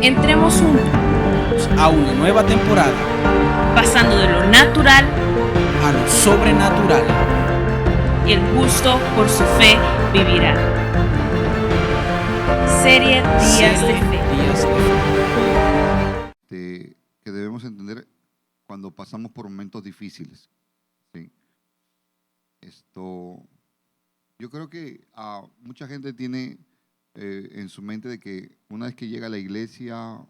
Entremos juntos a una nueva temporada, pasando de lo natural a lo sobrenatural. y el justo por su fe vivirá. Serie Días de Fe. Días de Fe. Que debemos entender cuando pasamos por momentos difíciles. ¿Sí? Yo creo que mucha gente tiene en su mente de que una vez que llega a la iglesia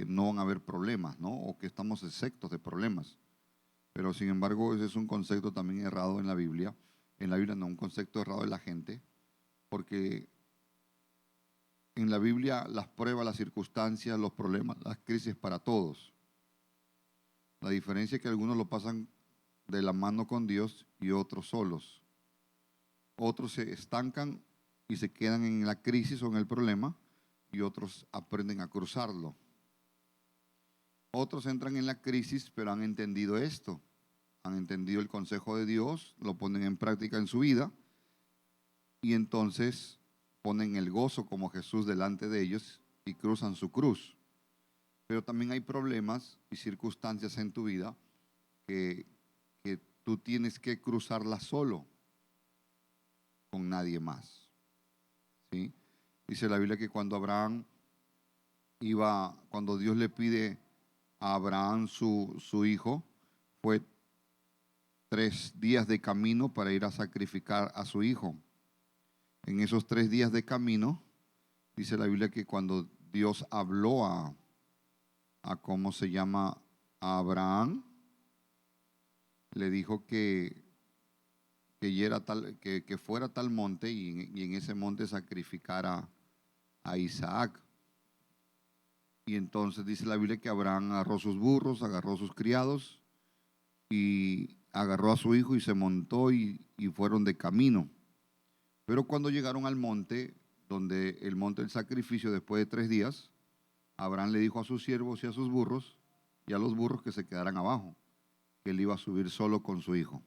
no van a haber problemas, ¿no? O que estamos exentos de problemas. Pero sin embargo, ese es un concepto también errado en la Biblia. En la Biblia no, un concepto errado de la gente, porque en la Biblia las pruebas, las circunstancias, los problemas, las crisis para todos. La diferencia es que algunos lo pasan de la mano con Dios y otros solos. Otros se estancan y se quedan en la crisis o en el problema, y otros aprenden a cruzarlo. Otros entran en la crisis, pero han entendido esto. Han entendido el consejo de Dios, lo ponen en práctica en su vida, y entonces ponen el gozo como Jesús delante de ellos y cruzan su cruz. Pero también hay problemas y circunstancias en tu vida que tú tienes que cruzarlas solo, con nadie más. ¿Sí? Dice la Biblia que cuando Dios le pide a Abraham su hijo, fue 3 días de camino para ir a sacrificar a su hijo. En esos 3 días de camino, dice la Biblia que cuando Dios habló a Abraham, le dijo que fuera a tal monte y en ese monte sacrificara a Isaac. Y entonces dice la Biblia que Abraham agarró sus burros, agarró sus criados y agarró a su hijo y se montó y fueron de camino. Pero cuando llegaron al monte, el monte del sacrificio, después de 3 días, Abraham le dijo a sus siervos y a sus burros y a los burros que se quedaran abajo, que él iba a subir solo con su hijo.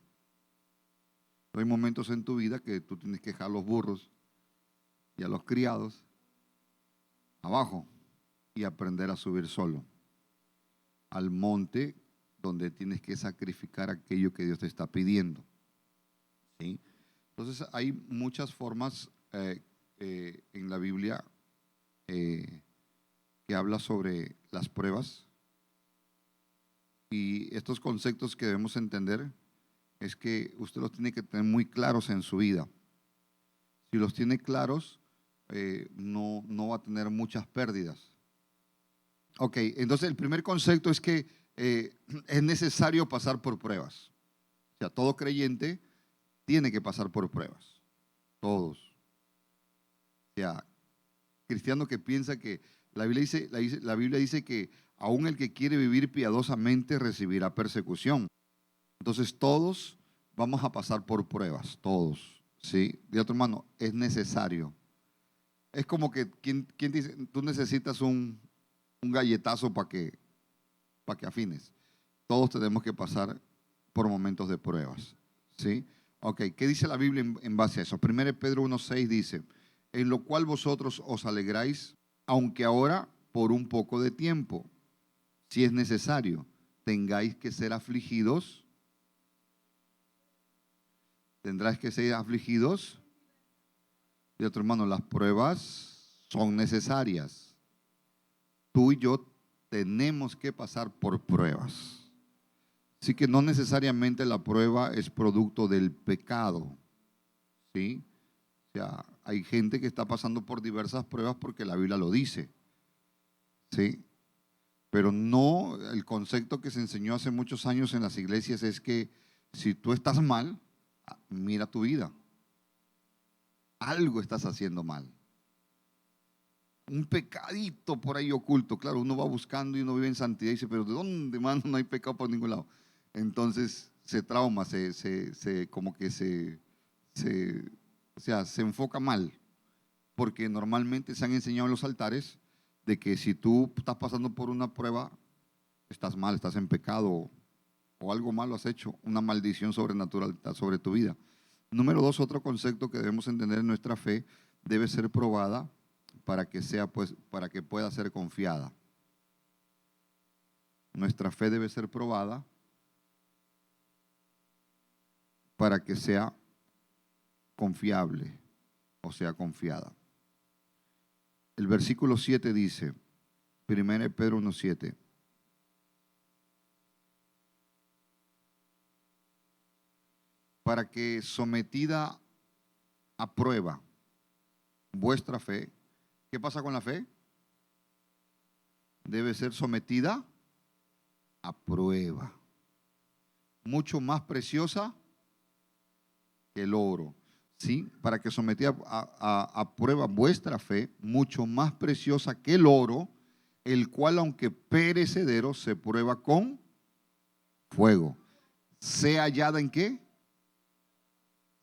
Hay momentos en tu vida que tú tienes que dejar a los burros y a los criados abajo y aprender a subir solo al monte donde tienes que sacrificar aquello que Dios te está pidiendo. ¿Sí? Entonces hay muchas formas en la Biblia que habla sobre las pruebas, y estos conceptos que debemos entender es que usted los tiene que tener muy claros en su vida. Si los tiene claros, no va a tener muchas pérdidas. Ok, entonces el primer concepto es que es necesario pasar por pruebas. O sea, todo creyente tiene que pasar por pruebas. Todos. O sea, cristiano que piensa que la Biblia dice que aún el que quiere vivir piadosamente recibirá persecución. Entonces todos vamos a pasar por pruebas, todos. ¿Sí? De otro hermano, es necesario. Es como que, ¿quién dice? Tú necesitas un galletazo para que afines. Todos tenemos que pasar por momentos de pruebas. ¿Sí? Ok, ¿qué dice la Biblia en base a eso? 1 Pedro 1:6 dice: en lo cual vosotros os alegráis, aunque ahora por un poco de tiempo, si es necesario, tengáis que ser afligidos. Tendrás que ser afligidos. De otro hermano, las pruebas son necesarias. Tú y yo tenemos que pasar por pruebas. Así que no necesariamente la prueba es producto del pecado. ¿Sí? O sea, hay gente que está pasando por diversas pruebas porque la Biblia lo dice. ¿Sí? Pero no, el concepto que se enseñó hace muchos años en las iglesias es que si tú estás mal, mira tu vida. Algo estás haciendo mal. Un pecadito por ahí oculto. Claro, uno va buscando y uno vive en santidad y dice, pero ¿de dónde, mano? No hay pecado por ningún lado. Entonces se trauma, se enfoca mal. Porque normalmente se han enseñado en los altares de que si tú estás pasando por una prueba, estás mal, estás en pecado o algo malo has hecho, una maldición sobrenatural sobre tu vida. Número 2, otro concepto que debemos entender en nuestra fe: debe ser probada para que sea, pues, para que pueda ser confiada. Nuestra fe debe ser probada para que sea confiable o sea confiada. El versículo 7 dice, 1 Pedro 1:7. Para que sometida a prueba vuestra fe, ¿qué pasa con la fe? Debe ser sometida a prueba. Mucho más preciosa que el oro. ¿Sí? Para que sometida a prueba vuestra fe, mucho más preciosa que el oro, el cual aunque perecedero se prueba con fuego. ¿Sea hallada en qué?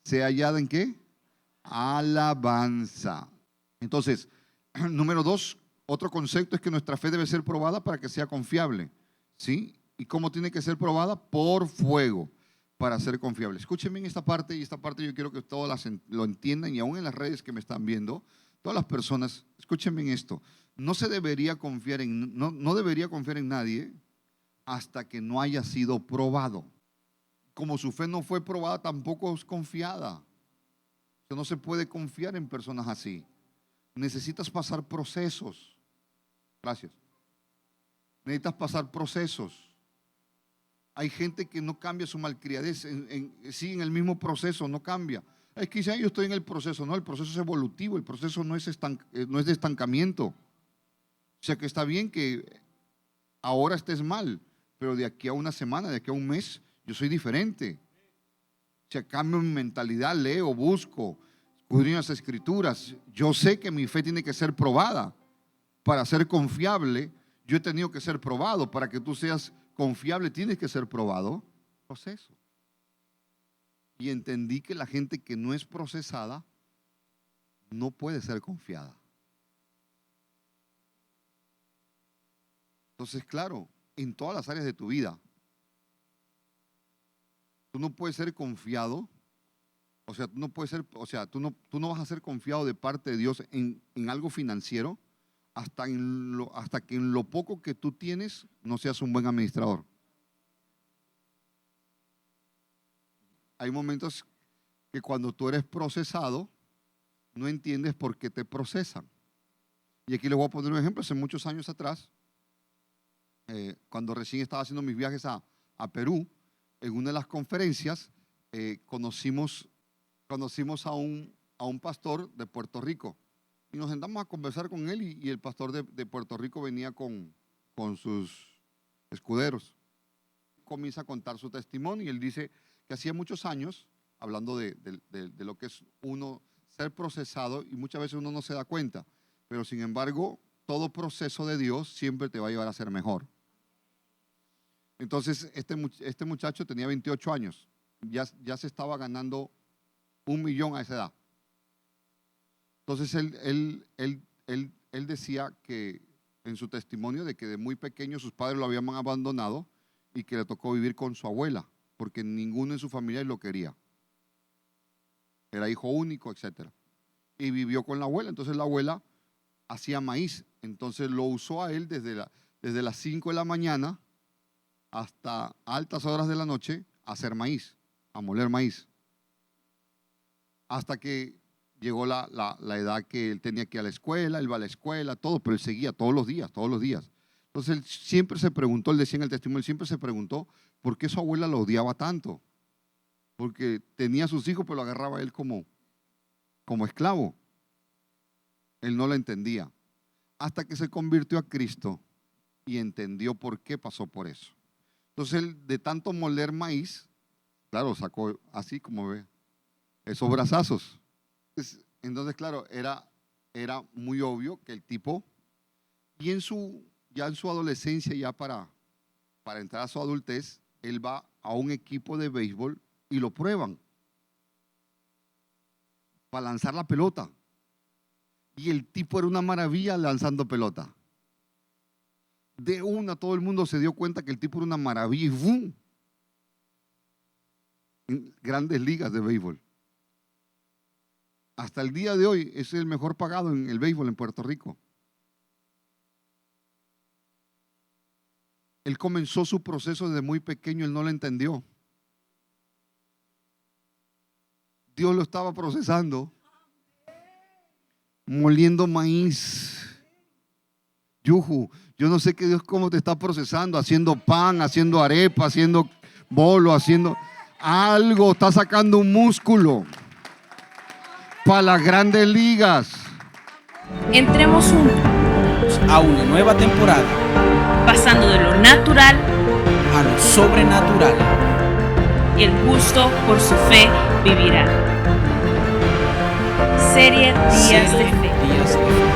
¿Sea hallada en qué? Alabanza. Entonces, número 2, otro concepto es que nuestra fe debe ser probada para que sea confiable. ¿Sí? ¿Y cómo tiene que ser probada? Por fuego, para ser confiable. Escúchenme en esta parte, y esta parte yo quiero que todos lo entiendan, y aún en las redes que me están viendo, todas las personas, escúchenme en esto. No debería confiar en nadie hasta que no haya sido probado. Como su fe no fue probada, tampoco es confiada. No se puede confiar en personas así. Necesitas pasar procesos. Gracias. Necesitas pasar procesos. Hay gente que no cambia su malcriadez, sigue en el mismo proceso, no cambia. Es que dice, yo estoy en el proceso. No, el proceso es evolutivo, el proceso no es de estancamiento. O sea que está bien que ahora estés mal, pero de aquí a una semana, de aquí a un mes, yo soy diferente. O sea, cambio mi mentalidad, leo, busco, escudriño las escrituras. Yo sé que mi fe tiene que ser probada. Para ser confiable, yo he tenido que ser probado. Para que tú seas confiable, tienes que ser probado. Proceso. Y entendí que la gente que no es procesada no puede ser confiada. Entonces, claro, en todas las áreas de tu vida, tú no puedes ser confiado. O sea, tú no vas a ser confiado de parte de Dios en algo financiero hasta que en lo poco que tú tienes no seas un buen administrador. Hay momentos que cuando tú eres procesado, no entiendes por qué te procesan. Y aquí les voy a poner un ejemplo. Hace muchos años atrás, cuando recién estaba haciendo mis viajes a Perú, en una de las conferencias conocimos a un pastor de Puerto Rico. Y nos sentamos a conversar con él, y el pastor de Puerto Rico venía con sus escuderos. Comienza a contar su testimonio y él dice que hacía muchos años, hablando de lo que es uno ser procesado, y muchas veces uno no se da cuenta, pero sin embargo, todo proceso de Dios siempre te va a llevar a ser mejor. Entonces, este muchacho tenía 28 años, ya se estaba ganando 1 millón a esa edad. Entonces él decía que en su testimonio de que de muy pequeño sus padres lo habían abandonado y que le tocó vivir con su abuela porque ninguno en su familia lo quería. Era hijo único, etc. Y vivió con la abuela. Entonces la abuela hacía maíz. Entonces lo usó a él desde las 5 de la mañana hasta altas horas de la noche a hacer maíz, a moler maíz. Hasta que llegó la edad que él tenía que ir a la escuela, él va a la escuela, todo, pero él seguía todos los días. Entonces él siempre se preguntó, él decía en el testimonio, él siempre se preguntó por qué su abuela lo odiaba tanto. Porque tenía a sus hijos, pero lo agarraba a él como esclavo. Él no lo entendía. Hasta que se convirtió a Cristo y entendió por qué pasó por eso. Entonces él, de tanto moler maíz, claro, sacó así como ve, esos brazazos. Entonces, claro, era muy obvio que el tipo, y ya en su adolescencia, ya para entrar a su adultez, él va a un equipo de béisbol y lo prueban para lanzar la pelota. Y el tipo era una maravilla lanzando pelota. De una, todo el mundo se dio cuenta que el tipo era una maravilla y ¡bum! En grandes ligas de béisbol. hasta el día de hoy es el mejor pagado en el béisbol en Puerto Rico. Él comenzó su proceso desde muy pequeño, él no lo entendió. Dios lo estaba procesando, moliendo maíz. Yuju, yo no sé que Dios cómo te está procesando, haciendo pan, haciendo arepa, haciendo bolo, haciendo algo, está sacando un músculo para las grandes ligas. Entremos juntos, A una nueva temporada, pasando de lo natural a lo sobrenatural. y el justo por su fe vivirá. Serie Días de Fe. Días de Fe.